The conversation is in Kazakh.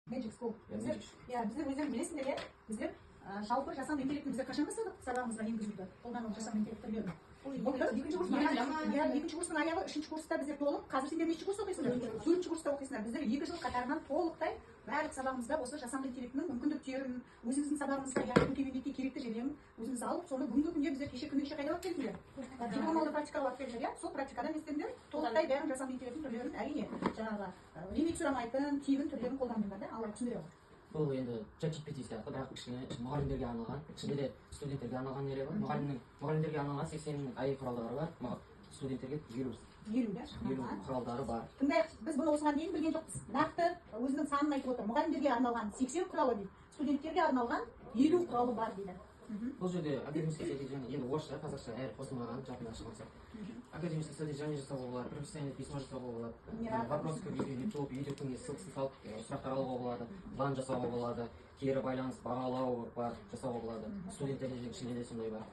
Magic School. Біздер өздерің білесіңдер, иә? Біздер жалпы жасанды интеллектті біздер қашан бастадық? Сабағымызға енгізуді. Қолданып жасанды интеллект түрлерін. Екінші курстың аяғы, үшінші курста біздер толық. Қазір сендер нешінші курста оқисыңдар? Төртінші курста оқисыңдар. Біздер 2 жыл қатарынан толықтай барлық сабағымызда осы жасанды интеллектінің мүмкіндіктерін, өзіміздің сабағымызға яғни көркемдікке керекті жерден өзіміз алып, соны бүгінгі күнде біздер кеше қайда алып келдіңдер? Дипломалы практикаға алып келдіңдер, иә? Сол практикадан естіңдер, толықтай бәрін жасанды интеллекттің түрлерін, әрине, жаңағы лимит сұрамайтын, тегін түрлерін қолдандыңдар да, алла түсіндіре алады. Бұл енді ChatGPT сияқты, бірақ кішкене мұғалімдерге арналған, ішінде де студенттерге арналған нелер бар. Мұғалімдерге арналған 80 ай құралдары бар, студенттерге 50 құралдары бар. Тыңдайық, біз бұны осыған дейін білген жоқпыз. Нақты өзінің санын айтып отыр. Мұғалімдерге арналған 80 құралы дейді, студенттерге арналған 50 құралы бар дейді. Бұл жерде академический содержание, енді орысша, қазақша әрі қосылмаған жақында шығарса. Академический содержание жасауға болады, профессиональный письма жасауға болады, вопрос YouTube-ге ссылкасын салып сұрақтар алуға болады, план жасауға болады, кері байланыс бағалау бар, жасауға болады. Студенттерде ішінде де сондай бар.